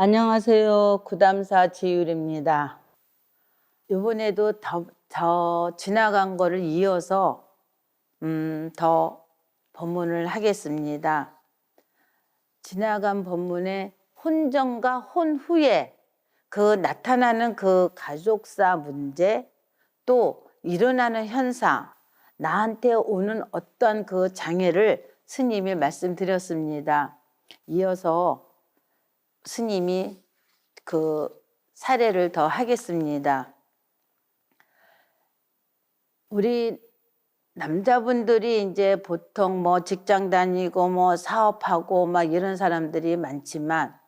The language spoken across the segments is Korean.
안녕하세요. 구담사 지율입니다. 이번에도 더 지나간 거를 이어서 더 법문을 하겠습니다. 지나간 법문에 혼전과 혼 후에 그 나타나는 그 가족사 문제, 또 일어나는 현상, 나한테 오는 어떤 그 장애를 스님이 말씀드렸습니다. 이어서 스님이 그 사례를 더 하겠습니다. 우리 남자분들이 이제 보통 뭐 직장 다니고 뭐 사업하고 막 이런 사람들이 많지만,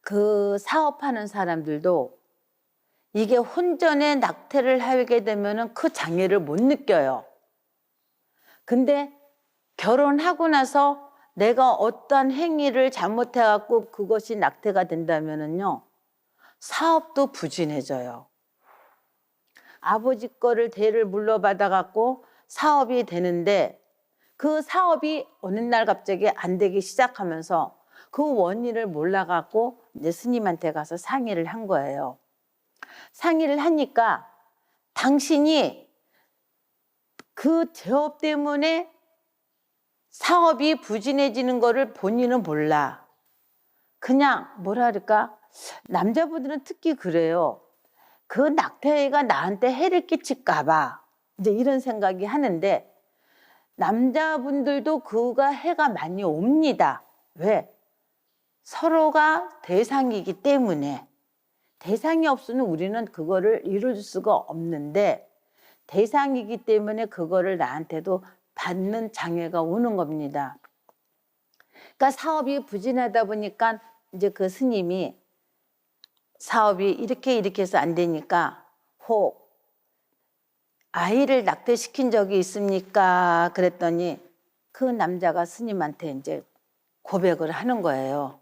그 사업하는 사람들도 이게 혼전의 낙태를 하게 되면은 그 장애를 못 느껴요. 근데 결혼하고 나서 내가 어떤 행위를 잘못해갖고 그것이 낙태가 된다면은요, 사업도 부진해져요. 아버지 거를 대를 물러받아갖고 사업이 되는데, 그 사업이 어느 날 갑자기 안 되기 시작하면서 그 원인을 몰라갖고 이제 스님한테 가서 상의를 한 거예요. 상의를 하니까 당신이 그 제업 때문에 사업이 부진해지는 거를 본인은 몰라. 그냥 뭐라 그럴까? 남자분들은 특히 그래요. 그 낙태가 나한테 해를 끼칠까 봐 이제 이런 생각이 하는데, 남자분들도 그가 해가 많이 옵니다. 왜? 서로가 대상이기 때문에. 대상이 없으면 우리는 그거를 이룰 수가 없는데, 대상이기 때문에 그거를 나한테도 받는 장애가 오는 겁니다. 그러니까 사업이 부진하다 보니까 이제 그 스님이 사업이 이렇게 해서 안 되니까, 혹 아이를 낙태시킨 적이 있습니까? 그랬더니 그 남자가 스님한테 이제 고백을 하는 거예요.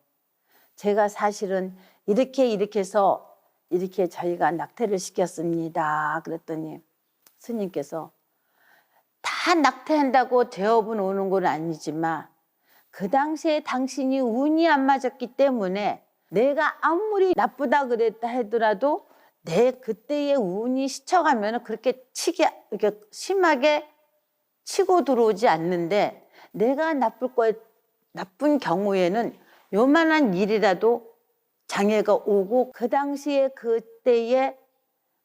제가 사실은 이렇게 해서 이렇게 저희가 낙태를 시켰습니다. 그랬더니 스님께서, 다 낙태한다고 제업은 오는 건 아니지만 그 당시에 당신이 운이 안 맞았기 때문에 내가 아무리 나쁘다 그랬다 하더라도 내 그때의 운이 스쳐가면 그렇게 이렇게 심하게 치고 들어오지 않는데, 내가 나쁜 경우에는 요만한 일이라도 장애가 오고, 그 당시에 그때에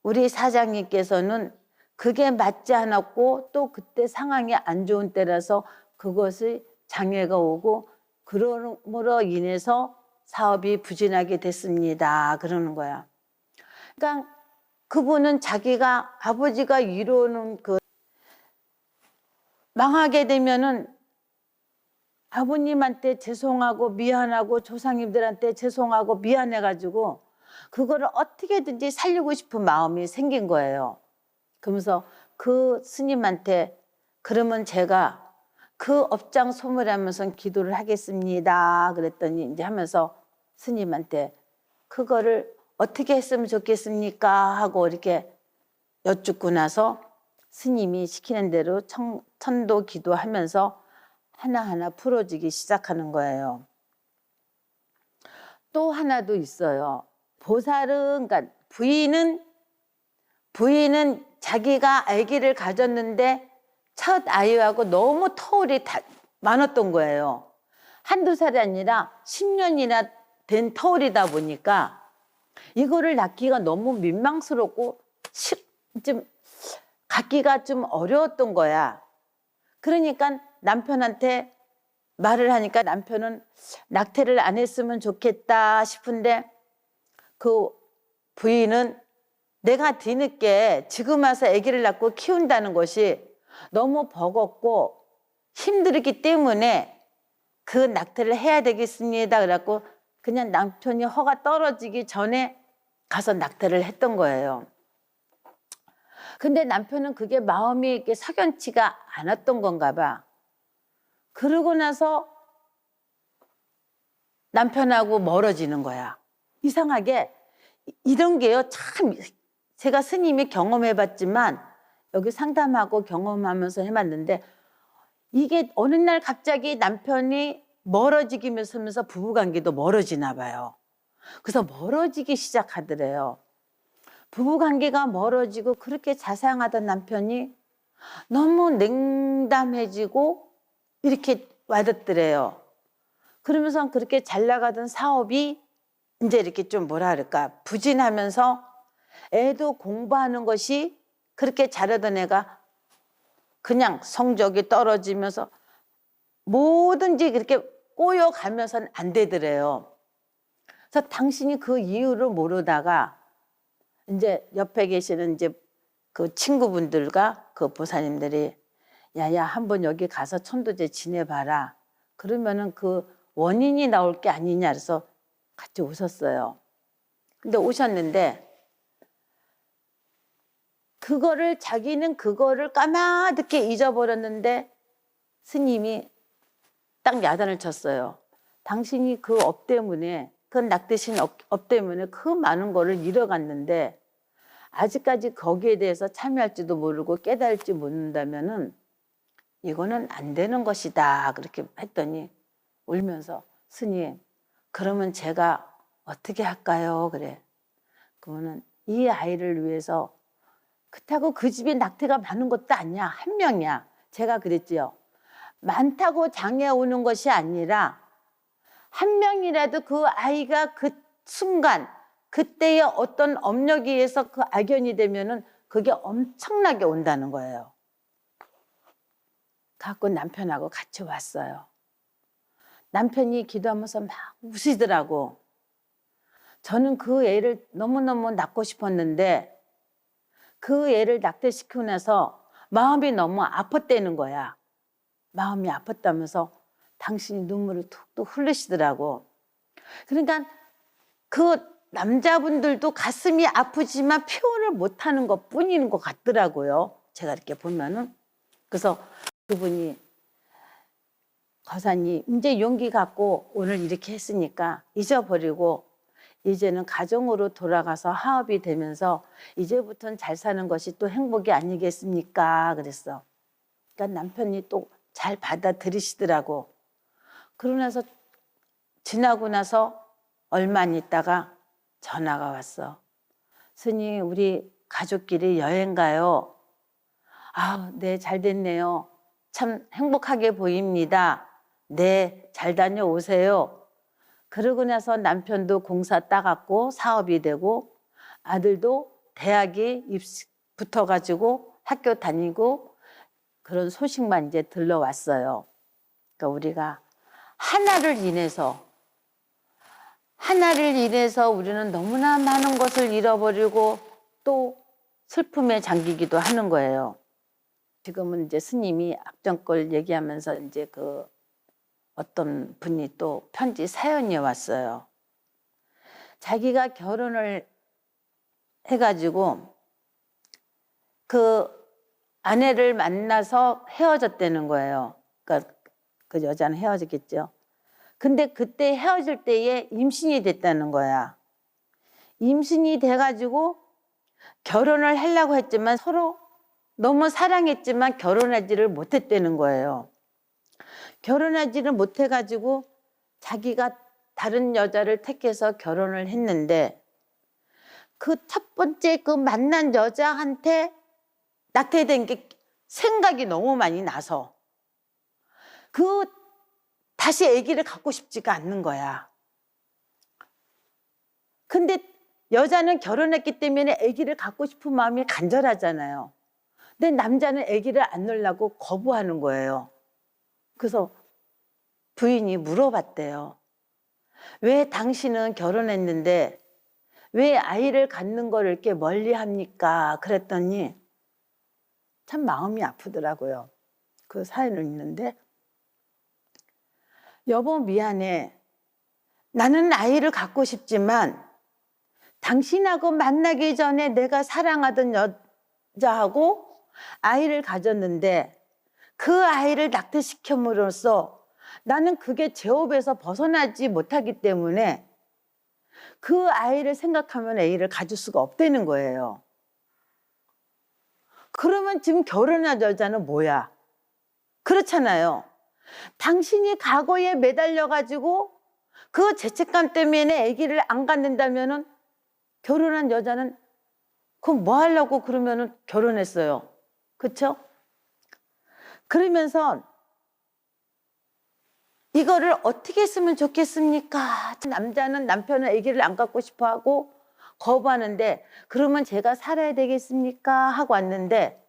우리 사장님께서는 그게 맞지 않았고 또 그때 상황이 안 좋은 때라서 그것이 장애가 오고, 그러므로 인해서 사업이 부진하게 됐습니다. 그러는 거야. 그러니까 그분은 자기가 아버지가 이루는 그 망하게 되면은 아버님한테 죄송하고 미안하고 조상님들한테 죄송하고 미안해가지고 그거를 어떻게든지 살리고 싶은 마음이 생긴 거예요. 그러면서 그 스님한테, 그러면 제가 그 업장 소멸하면서 기도를 하겠습니다. 그랬더니 이제 하면서 스님한테 그거를 어떻게 했으면 좋겠습니까? 하고 이렇게 여쭙고 나서 스님이 시키는 대로 천도 기도하면서 하나하나 풀어지기 시작하는 거예요. 또 하나도 있어요. 보살은, 그러니까 부인은 자기가 아기를 가졌는데 첫 아이하고 너무 터울이 많았던 거예요. 한두 살이 아니라 10년이나 된 터울이다 보니까 이거를 낳기가 너무 민망스럽고 좀 갖기가 좀 어려웠던 거야. 그러니까 남편한테 말을 하니까 남편은 낙태를 안 했으면 좋겠다 싶은데, 그 부인은 내가 뒤늦게 지금 와서 아기를 낳고 키운다는 것이 너무 버겁고 힘들기 때문에 그 낙태를 해야 되겠습니다. 그래갖고 그냥 남편이 허가 떨어지기 전에 가서 낙태를 했던 거예요. 근데 남편은 그게 마음이 이렇게 석연치가 않았던 건가 봐. 그러고 나서 남편하고 멀어지는 거야. 이상하게 이런 게요, 참 제가 스님이 경험해봤지만, 여기 상담하고 경험하면서 해봤는데, 이게 어느 날 갑자기 남편이 멀어지면서 부부관계도 멀어지나 봐요. 그래서 멀어지기 시작하더래요. 부부관계가 멀어지고 그렇게 자상하던 남편이 너무 냉담해지고 이렇게 와닿더래요. 그러면서 그렇게 잘 나가던 사업이 이제 이렇게 좀 뭐라 그럴까 부진하면서 애도 공부하는 것이 그렇게 잘하던 애가 그냥 성적이 떨어지면서 뭐든지 그렇게 꼬여가면서는 안 되더래요. 그래서 당신이 그 이유를 모르다가 이제 옆에 계시는 이제 그 친구분들과 그 보사님들이 야야 한번 여기 가서 천도제 지내봐라. 그러면은 그 원인이 나올 게 아니냐 그래서 같이 오셨어요. 근데 오셨는데 자기는 그거를 까마득히 잊어버렸는데 스님이 딱 야단을 쳤어요. 당신이 그 업 때문에 그 낙대신 업 때문에 그 많은 거를 잃어갔는데 아직까지 거기에 대해서 참여할지도 모르고 깨달을지 모른다면은 이거는 안 되는 것이다. 그렇게 했더니 울면서 스님 그러면 제가 어떻게 할까요? 그래. 그러면은 이 아이를 위해서 그렇다고 그 집에 낙태가 많은 것도 아니야. 한 명이야. 제가 그랬지요. 많다고 장애 오는 것이 아니라 한 명이라도 그 아이가 그 순간 그때의 어떤 업력에 의해서 그 악연이 되면은 그게 엄청나게 온다는 거예요. 갖고 남편하고 같이 왔어요. 남편이 기도하면서 막 우시더라고. 저는 그 애를 너무너무 낳고 싶었는데 그 애를 낙태시키고 나서 마음이 너무 아팠다는 거야. 마음이 아팠다면서 당신이 눈물을 툭툭 흘리시더라고. 그러니까 그 남자분들도 가슴이 아프지만 표현을 못하는 것 뿐인 것 같더라고요. 제가 이렇게 보면은. 그래서 그분이 거사님 이제 용기 갖고 오늘 이렇게 했으니까 잊어버리고 이제는 가정으로 돌아가서 화합이 되면서 이제부터는 잘 사는 것이 또 행복이 아니겠습니까? 그랬어. 그러니까 남편이 또 잘 받아들이시더라고. 그러고 나서 지나고 나서 얼마 안 있다가 전화가 왔어. 스님 우리 가족끼리 여행 가요. 아, 네, 잘 됐네요. 참 행복하게 보입니다. 네, 잘 다녀오세요. 그러고 나서 남편도 공사 따갔고 사업이 되고 아들도 대학에 붙어가지고 학교 다니고 그런 소식만 이제 들러왔어요. 그러니까 우리가 하나를 인해서 우리는 너무나 많은 것을 잃어버리고 또 슬픔에 잠기기도 하는 거예요. 지금은 이제 스님이 앞전 걸 얘기하면서 이제 그 어떤 분이 또 편지 사연이 왔어요. 자기가 결혼을 해가지고 그 아내를 만나서 헤어졌다는 거예요. 그러니까 그 여자는 헤어졌겠죠. 근데 그때 헤어질 때에 임신이 됐다는 거야. 임신이 돼가지고 결혼을 하려고 했지만 서로 너무 사랑했지만 결혼하지를 못했다는 거예요. 결혼하지를 못해가지고 자기가 다른 여자를 택해서 결혼을 했는데 그 첫 번째 그 만난 여자한테 낙태된 게 생각이 너무 많이 나서 다시 아기를 갖고 싶지가 않는 거야. 근데 여자는 결혼했기 때문에 아기를 갖고 싶은 마음이 간절하잖아요. 근데 남자는 아기를 안 낳으려고 거부하는 거예요. 그래서 부인이 물어봤대요. 왜 당신은 결혼했는데 왜 아이를 갖는 걸 이렇게 멀리 합니까? 그랬더니 참 마음이 아프더라고요. 그 사연을 읽는데 여보 미안해. 나는 아이를 갖고 싶지만 당신하고 만나기 전에 내가 사랑하던 여자하고 아이를 가졌는데 그 아이를 낙태시킴으로써 나는 그게 제업에서 벗어나지 못하기 때문에 그 아이를 생각하면 아이를 가질 수가 없다는 거예요. 그러면 지금 결혼한 여자는 뭐야? 그렇잖아요. 당신이 과거에 매달려가지고 그 죄책감 때문에 아기를 안 갖는다면은 결혼한 여자는 그럼 뭐 하려고 그러면은 결혼했어요. 그쵸? 그러면서 이거를 어떻게 했으면 좋겠습니까? 남자는 남편은 아기를 안 갖고 싶어 하고 거부하는데 그러면 제가 살아야 되겠습니까? 하고 왔는데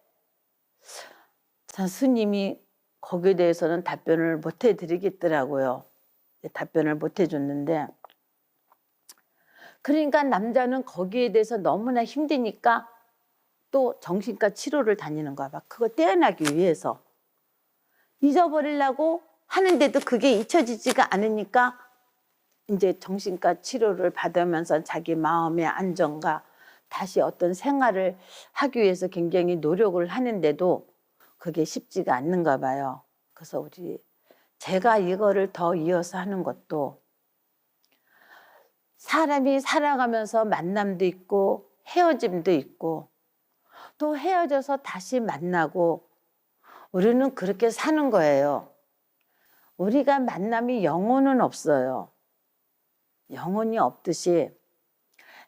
참 스님이 거기에 대해서는 답변을 못 해드리겠더라고요. 답변을 못 해줬는데 그러니까 남자는 거기에 대해서 너무나 힘드니까 또 정신과 치료를 다니는 거야. 막 그거 떼어나기 위해서 잊어버리려고 하는데도 그게 잊혀지지가 않으니까 이제 정신과 치료를 받으면서 자기 마음의 안정과 다시 어떤 생활을 하기 위해서 굉장히 노력을 하는데도 그게 쉽지가 않는가 봐요. 그래서 제가 이거를 더 이어서 하는 것도 사람이 살아가면서 만남도 있고 헤어짐도 있고 또 헤어져서 다시 만나고 우리는 그렇게 사는 거예요. 우리가 만남이 영혼은 없어요. 영혼이 없듯이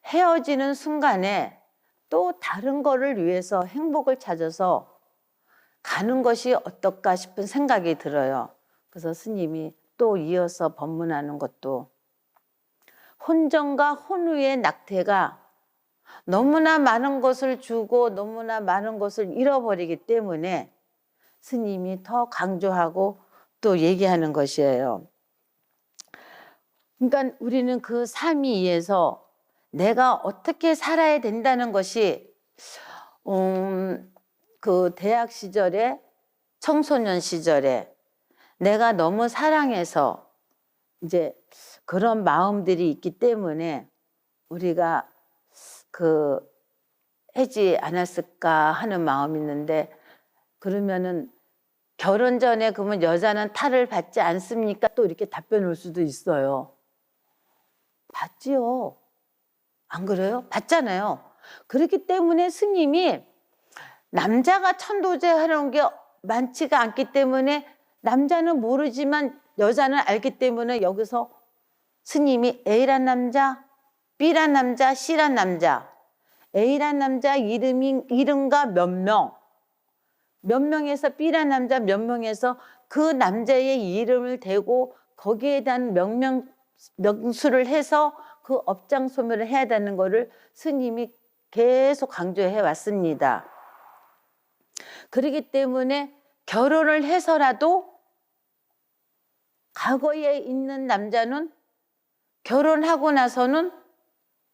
헤어지는 순간에 또 다른 거를 위해서 행복을 찾아서 가는 것이 어떨까 싶은 생각이 들어요. 그래서 스님이 또 이어서 법문하는 것도 혼전과 혼후의 낙태가 너무나 많은 것을 주고 너무나 많은 것을 잃어버리기 때문에 스님이 더 강조하고 또 얘기하는 것이에요. 그러니까 우리는 그 삼위에서 내가 어떻게 살아야 된다는 것이 그 대학 시절에 청소년 시절에 내가 너무 사랑해서 이제 그런 마음들이 있기 때문에 우리가 하지 않았을까 하는 마음이 있는데 그러면은 결혼 전에 그러면 여자는 탈을 받지 않습니까? 또 이렇게 답변 올 수도 있어요. 받지요. 안 그래요? 받잖아요. 그렇기 때문에 스님이 남자가 천도제 하는 게 많지가 않기 때문에 남자는 모르지만 여자는 알기 때문에 여기서 스님이 A란 남자, B란 남자, C란 남자, A란 남자 이름과 몇 명에서 B란 남자 몇 명에서 그 남자의 이름을 대고 거기에 대한 명수를 해서 그 업장 소멸을 해야 되는 거를 스님이 계속 강조해 왔습니다. 그렇기 때문에 결혼을 해서라도 과거에 있는 남자는 결혼하고 나서는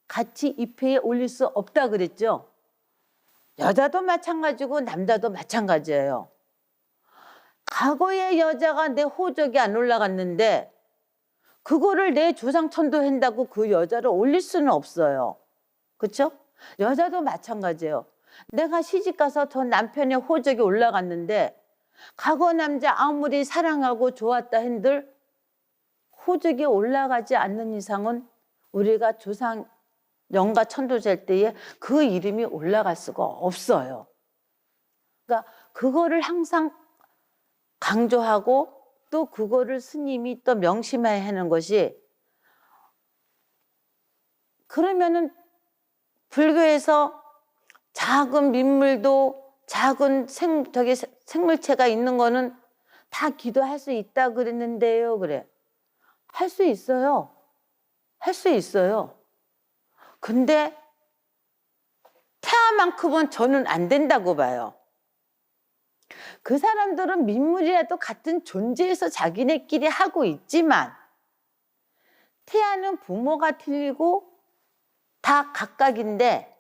같이 입회에 올릴 수 없다 그랬죠. 여자도 마찬가지고 남자도 마찬가지예요. 과거의 여자가 내 호적이 안 올라갔는데 그거를 내 조상 천도한다고 그 여자를 올릴 수는 없어요. 그렇죠? 여자도 마찬가지예요. 내가 시집가서 저 남편의 호적이 올라갔는데 과거 남자 아무리 사랑하고 좋았다 한들 호적이 올라가지 않는 이상은 우리가 조상 영가 천도될 때에 그 이름이 올라갈 수가 없어요. 그러니까 그거를 항상 강조하고 또 그거를 스님이 또 명심해야 하는 것이 그러면은 불교에서 작은 민물도 작은 생물체가 있는 거는 다 기도할 수 있다 그랬는데요. 그래. 할 수 있어요. 할 수 있어요. 근데 태아만큼은 저는 안 된다고 봐요. 그 사람들은 민물이라도 같은 존재에서 자기네끼리 하고 있지만 태아는 부모가 틀리고 다 각각인데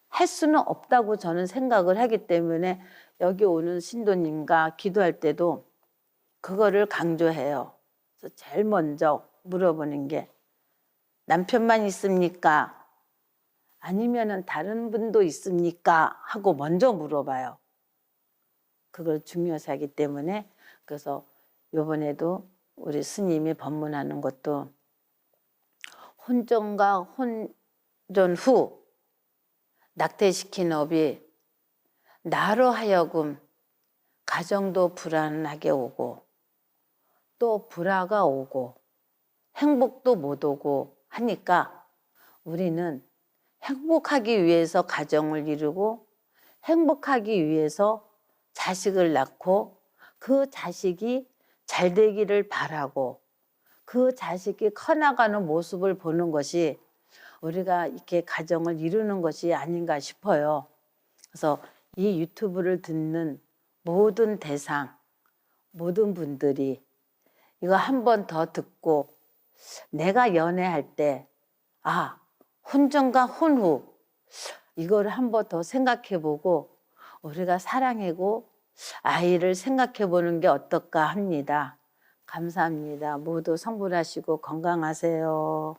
할 수는 없다고 저는 생각을 하기 때문에 여기 오는 신도님과 기도할 때도 그거를 강조해요. 그래서 제일 먼저 물어보는 게 남편만 있습니까? 아니면은 다른 분도 있습니까? 하고 먼저 물어봐요. 그걸 중요시 하기 때문에 그래서 요번에도 우리 스님이 법문하는 것도 혼전과 혼전 후 낙태시킨 업이 나로 하여금 가정도 불안하게 오고 또 불화가 오고 행복도 못 오고 하니까 우리는 행복하기 위해서 가정을 이루고 행복하기 위해서 자식을 낳고 그 자식이 잘 되기를 바라고 그 자식이 커나가는 모습을 보는 것이 우리가 이렇게 가정을 이루는 것이 아닌가 싶어요. 그래서 이 유튜브를 듣는 모든 대상, 모든 분들이 이거 한 번 더 듣고 내가 연애할 때 혼전과 혼후 이거를 한 번 더 생각해 보고 우리가 사랑하고 아이를 생각해 보는 게 어떨까 합니다. 감사합니다. 모두 성불하시고 건강하세요.